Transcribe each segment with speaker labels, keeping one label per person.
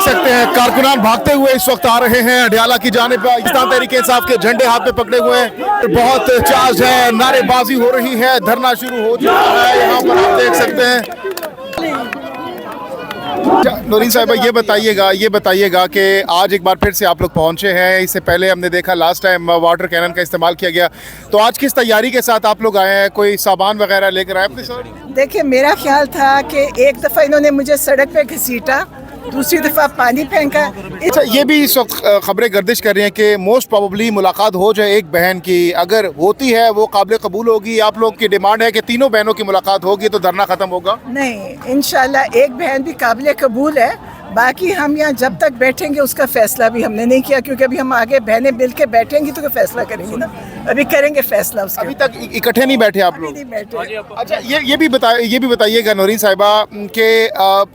Speaker 1: सकते हैं कारकुनान भागते हुए इस वक्त आ रहे हैं अडियाला की जानिब। पाकिस्तान तहरीक इंसाफ के झंडे हाथ में पकड़े हुए हैं, बहुत चार्ज है, नारेबाजी हो रही है, धरना शुरू हो चुका है, यहाँ पर आप देख सकते हैं। नौरीन साहिबा ये बताइएगा कि आज एक बार फिर से आप लोग पहुंचे हैं। इससे पहले हमने देखा लास्ट टाइम वाटर कैनन का इस्तेमाल किया गया, तो आज किस तैयारी के साथ आप लोग आए हैं? कोई सामान वगैरह लेकर आए अपने साथ?
Speaker 2: देखिए, मेरा ख्याल था कि एक दफ़ा इन्होंने मुझे सड़क पे घसीटा, दूसरी दफ़ा पानी फेंका।
Speaker 1: अच्छा, ये भी इस वक्त खबरें गर्दिश कर रही हैं कि मोस्ट प्रोबेबली मुलाकात हो जाए एक बहन की। अगर होती है वो काबिल कबूल होगी? आप लोग की डिमांड है कि तीनों बहनों की मुलाकात होगी तो धरना ख़त्म होगा?
Speaker 2: नहीं, इंशाल्लाह एक बहन भी काबिल कबूल है। बाकी हम यहाँ जब तक बैठेंगे उसका फैसला भी हमने नहीं किया, क्योंकि अभी हम आगे बहनें मिल के बैठेंगे तो फैसला करेंगे ना। अभी करेंगे फैसला उसका।
Speaker 1: अभी तक इकट्ठे नहीं बैठे आप लोग?
Speaker 2: नहीं बैठे।
Speaker 1: अच्छा, ये भी बताइएगा नौरीन साहिबा कि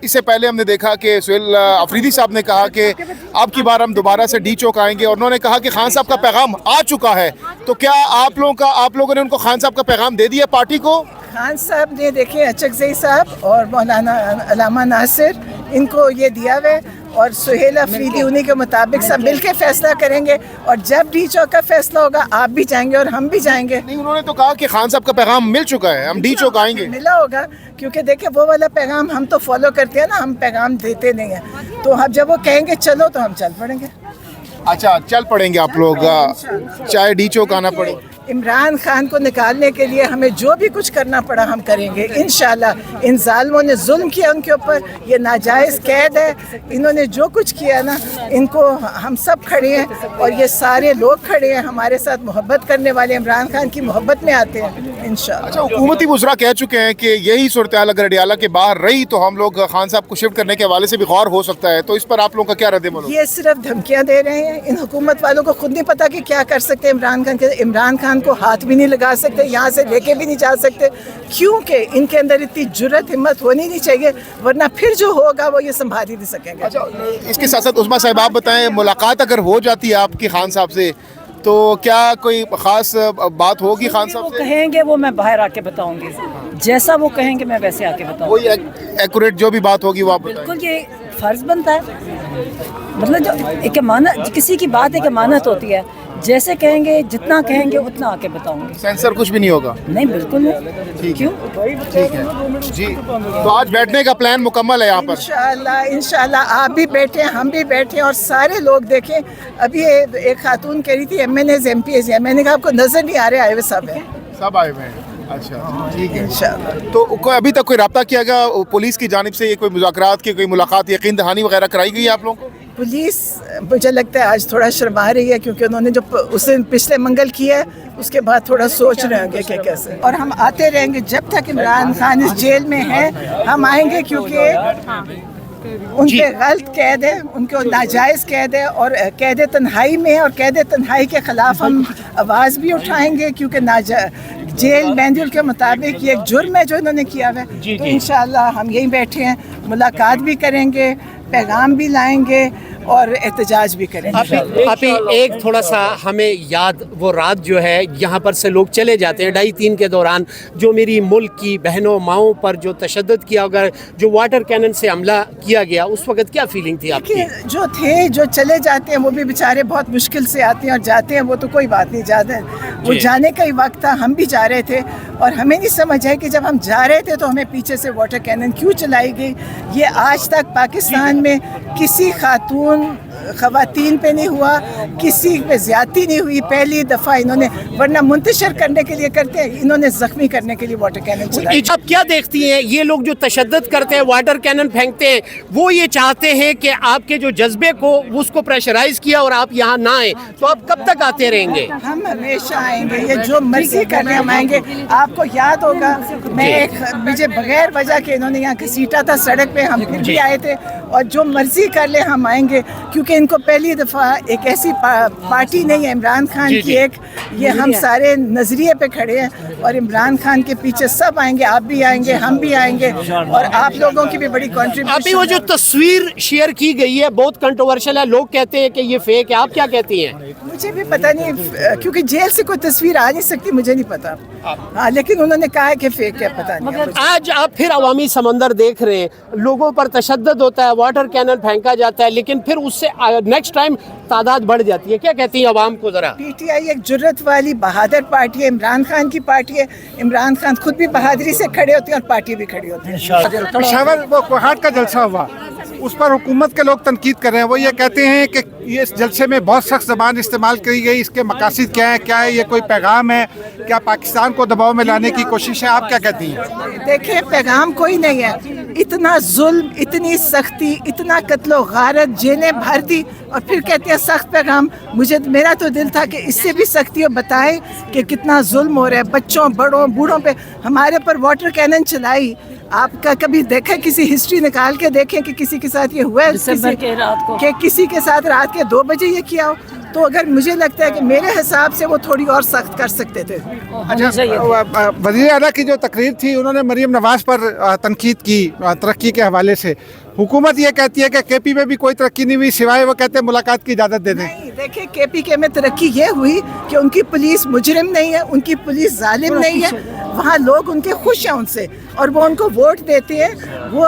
Speaker 1: इससे पहले हमने देखा कि सुहेल अफरीदी साहब ने कहा कि अब की बार हम दोबारा से डी चौक आएंगे, और उन्होंने कहा कि खान साहब का पैगाम आ चुका है। तो क्या आप लोगों ने उनको खान साहब का पैगाम दे दिया पार्टी को?
Speaker 2: खान साहब ने देखे अचकज़ई साहब और मौलाना अलामा नासिर, इनको ये दिया हुआ है, और सुहेल अफरीदी उन्हीं के मुताबिक सब मिल के फैसला करेंगे। और जब डी चौक का फैसला होगा आप भी जाएंगे और हम भी जाएंगे।
Speaker 1: नहीं, उन्होंने तो कहा कि खान साहब का पैगाम मिल चुका है, हम डी चौक आएंगे।
Speaker 2: मिला होगा, क्योंकि देखिए वो वाला पैगाम हम तो फॉलो करते हैं ना, हम पैगाम देते नहीं हैं। तो अब जब वो कहेंगे चलो तो हम चल पड़ेंगे।
Speaker 1: अच्छा, चल पड़ेंगे आप लोग, चाहे डी चौक आना पड़े।
Speaker 2: इमरान खान को निकालने के लिए हमें जो भी कुछ करना पड़ा हम करेंगे इंशाल्लाह। इन जालिमों ने जुल्म किया उनके ऊपर, ये नाजायज़ कैद है, इन्होंने जो कुछ किया ना, इनको हम सब खड़े हैं और ये सारे लोग खड़े हैं हमारे साथ। मोहब्बत करने वाले इमरान खान की मोहब्बत में आते हैं इंशाल्लाह।
Speaker 1: अच्छा, हुकूमती वज़रा कह चुके हैं कि यही सूरत हाल अगर अडियाला के बाहर रही तो हम लोग खान साहब को शिफ्ट करने के हवाले से भी गौर हो सकता है, तो इस पर आप लोगों का क्या रद्द-ए-अमल?
Speaker 2: ये सिर्फ धमकियाँ दे रहे हैं। इन हुकूमत वालों को खुद नहीं पता कि क्या कर सकते हैं इमरान खान के। इमरान खान को हाथ भी नहीं लगा सकते, यहाँ से लेके भी नहीं जा सकते, क्योंकि इनके अंदर इतनी जुर्रत हिम्मत होनी नहीं चाहिए, वरना फिर जो होगा वो ये संभाल ही नहीं सकेंगे।
Speaker 1: अच्छा, इसके साथ साथ उस्मा साहब आप बताएं, मुलाकात अगर हो जाती है आपकी खान साहब से तो क्या कोई ख़ास बात होगी खान साहब से?
Speaker 3: कहेंगे वो मैं बाहर आके बताऊंगी, जैसा वो कहेंगे मैं वैसे आके बताऊंगी।
Speaker 1: वही एक्यूरेट जो भी बात होगी वो आप बताएं।
Speaker 3: बिल्कुल, ये फ़र्ज़ बनता है। मतलब जो एक अमानत, किसी की बात एक अमानत होती है, जैसे कहेंगे जितना कहेंगे उतना आके बताऊंगी।
Speaker 1: सेंसर कुछ भी नहीं होगा?
Speaker 3: नहीं, बिल्कुल नहीं। क्यों?
Speaker 1: ठीक है जी। तो आज बैठने का प्लान मुकम्मल है यहाँ पर?
Speaker 2: इंशाल्लाह आप भी बैठे, हम भी बैठे और सारे लोग देखें। अभी एक खातून कह रही थी MNAs MPs है, मैंने कहा आपको नजर नहीं आ रहे, आए हुए सब हैं।
Speaker 1: सब आए हुए हैं? अच्छा, ठीक है इंशाल्लाह। तो कोई अभी तक कोई रब्ता किया गया पुलिस की जानिब से? ये कोई मुज़ाकरात की कोई मुलाकात, यकीन दहानी वगैरह कराई गई है आप लोगों को?
Speaker 2: पुलिस मुझे लगता है आज थोड़ा शर्मा रही है, क्योंकि उन्होंने जो उस दिन पिछले मंगल किया है उसके बाद थोड़ा सोच रहे होंगे कि कैसे। और हम आते रहेंगे जब तक इमरान खान इस जेल में है, हम आएंगे, क्योंकि उनके गलत कैद है, उनको नाजायज़ कैद है और कैद तन्हाई में है, और कैद तन्हाई के ख़िलाफ़ हम आवाज़ भी उठाएंगे, क्योंकि जेल मैनुअल के मुताबिक ये एक जुर्म है जो इन्होंने किया है। तो इंशाल्लाह हम यहीं बैठे हैं, मुलाकात भी करेंगे, पैगाम भी लाएंगे और एहतजाज भी करेंगे।
Speaker 4: अभी एक थोड़ा सा हमें याद वो रात जो है यहाँ पर से लोग चले जाते हैं 2:30 के दौरान, जो मेरी मुल्क की बहनों माओं पर जो तशद्दुद किया, अगर जो वाटर कैनन से हमला किया गया, उस वक्त क्या फीलिंग थी आपकी?
Speaker 2: जो थे, जो चले जाते हैं वो भी बेचारे बहुत मुश्किल से आते हैं और जाते हैं, वो तो कोई बात नहीं, जाते वो जाने का ही वक्त था, हम भी जा रहे थे और हमें नहीं समझ है कि जब हम जा रहे थे तो हमें पीछे से वाटर कैनन क्यों चलाई गई। ये आज तक पाकिस्तान में किसी खवातीन पे नहीं हुआ, किसी पे ज्यादती नहीं हुई, पहली दफ़ा इन्होंने, वरना मुंतशिर करने के लिए करते हैं, इन्होंने जख्मी करने के लिए वाटर कैनन चलाई।
Speaker 4: आप क्या देखती हैं, ये लोग जो तशद्दुद करते हैं, वाटर कैनन फेंकते हैं, वो ये चाहते हैं कि आपके जो जज्बे को उसको प्रेशराइज किया और आप यहाँ ना आए, तो आप कब तक आते रहेंगे?
Speaker 2: हम हमेशा आएंगे, ये जो मर्जी करने हम आएंगे। आपको याद होगा मुझे बगैर वजह के इन्होंने यहाँ घसीटा था सड़क पे, हम फिर भी आए थे, और जो मर्जी कर ले हम आएंगे, क्योंकि इनको पहली दफ़ा एक ऐसी पार्टी नहीं है इमरान खान
Speaker 4: जी,
Speaker 2: की
Speaker 4: जी।
Speaker 2: एक, ये हम सारे नज़रिए पे खड़े हैं और इमरान खान के पीछे सब आएंगे, आप भी आएंगे, हम भी आएंगे और आप लोगों की भी बड़ी
Speaker 4: अभी वो
Speaker 2: कंट्रीब्यूशन।
Speaker 4: जो तस्वीर शेयर की गई है बहुत कंट्रोवर्शियल है, लोग कहते हैं कि ये फेक है, आप क्या कहती हैं?
Speaker 2: मुझे भी पता नहीं, क्योंकि जेल से कोई तस्वीर आ नहीं सकती, मुझे नहीं पता। हाँ, लेकिन उन्होंने कहा है कि फेक है, पता नहीं।
Speaker 4: आज आप फिर अवामी समंदर देख रहे हैं, लोगों पर तशद्दुद होता है, वाटर कैनन फेंका जाता है, लेकिन फिर उससे नेक्स्ट टाइम तादाद बढ़ जाती है। क्या कहती हैं अवाम को जरा?
Speaker 2: पीटीआई एक जुर्रत वाली बहादुर पार्टी है, इमरान खान की पार्टी है। इमरान खान खुद भी बहादुरी से खड़े होते हैं और पार्टी भी खड़ी होती है।
Speaker 5: पेशावर वो कोहाट का जलसा हुआ, उस पर हुकूमत के लोग तनकीद कर रहे हैं। वो ये कहते हैं कि ये इस जलसे में बहुत सख्त ज़बान इस्तेमाल करी गई, इसके मकासद क्या है, ये कोई पैगाम है, क्या पाकिस्तान को दबाव में लाने की कोशिश है? आप क्या कहती हैं?
Speaker 2: देखिए, पैगाम कोई नहीं है। इतना जुल्म, इतनी सख्ती, इतना कत्लो गारत, जेलें भर दी और फिर कहते हैं सख्त पैगाम। मेरा तो दिल था कि इससे भी सख्ती हो, बताएं कि कितना जुल्म हो रहा है बच्चों, बड़ों, बूढ़ों पे। हमारे पर वाटर कैनन चलाई, आपका कभी देखा, किसी हिस्ट्री निकाल के देखें कि किसी के साथ ये हुआ है?
Speaker 3: दिसंबर के रात को।
Speaker 2: कि किसी के साथ रात के 2 बजे ये किया हो? तो अगर मुझे लगता है कि मेरे हिसाब से वो थोड़ी और सख्त कर सकते थे।
Speaker 5: वज़ीर आला की जो तकरीर थी, उन्होंने मरीम नवाज़ पर तनकीद की तरक्की के हवाले से। हुकूमत ये कहती है कि केपी में भी कोई तरक्की नहीं हुई, सिवाय वो कहते हैं मुलाकात की इजाज़त दे दें।
Speaker 2: नहीं, देखिए, केपीके में तरक्की ये हुई कि उनकी पुलिस मुजरिम नहीं है, उनकी पुलिस जालिम नहीं है, वहाँ लोग उनके खुश हैं उनसे और वो उनको वोट देते हैं। वो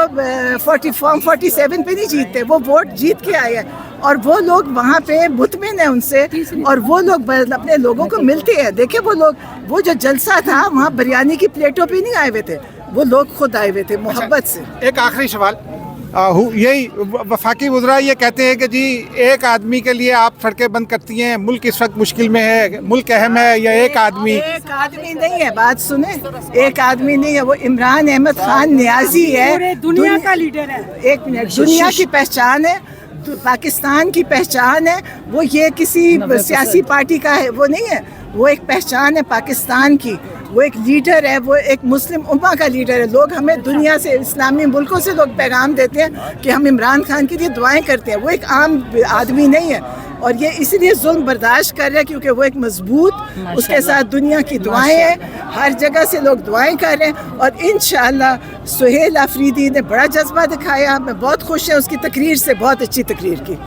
Speaker 2: 47 पे नहीं जीतते, वो वोट जीत के आए हैं और वो लोग वहाँ पे मुतमिन है उनसे और वो लोग अपने लोगों को मिलते हैं। देखिए, वो लोग, वो जो जलसा था वहाँ बिरयानी की प्लेटों पे नहीं आए हुए थे, वो लोग खुद आए हुए थे मोहब्बत से।
Speaker 5: एक आखिरी सवाल, यही वफाकी वज़रा ये कहते हैं कि जी एक आदमी के लिए आप सड़कें बंद करती हैं, मुल्क इस वक्त मुश्किल में है, मुल्क अहम है, या एक आदमी
Speaker 2: नहीं है, बात सुने, एक आदमी नहीं है, वो इमरान अहमद खान नियाजी है, दुनिया का लीडर है। एक मिनट, दुनिया की पहचान है, तो पाकिस्तान की पहचान है। वो ये किसी सियासी पार्टी का है, वो नहीं है, वो एक पहचान है पाकिस्तान की। वो एक लीडर है, वो एक मुस्लिम उम्मा का लीडर है। लोग हमें दुनिया से, इस्लामी मुल्कों से लोग पैगाम देते हैं कि हम इमरान खान के लिए दुआएं करते हैं। वो एक आम आदमी नहीं है और ये इसलिए जुल्म बर्दाश्त कर रहे हैं क्योंकि वो एक मजबूत, उसके साथ दुनिया की दुआएं हैं, हर जगह से लोग दुआएं कर रहे हैं और इंशाअल्लाह सुहेल अफरीदी ने बड़ा जज्बा दिखाया। मैं बहुत खुश है उसकी तकरीर से, बहुत अच्छी तकरीर की।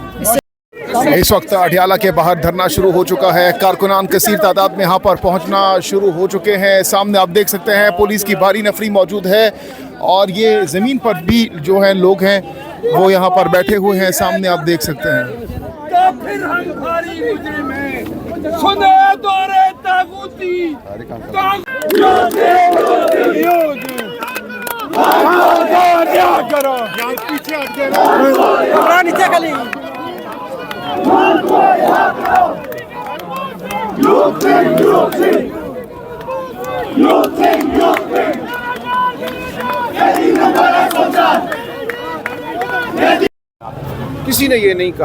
Speaker 1: इस वक्त अडियाला के बाहर धरना शुरू हो चुका है, कारकुनान कसीर तादाद में यहाँ पर पहुँचना शुरू हो चुके हैं। सामने आप देख सकते हैं पुलिस की भारी नफरी मौजूद है और ये ज़मीन पर भी जो है लोग हैं वो यहाँ पर बैठे हुए हैं, सामने आप देख सकते हैं। किसी ने ये नहीं कहा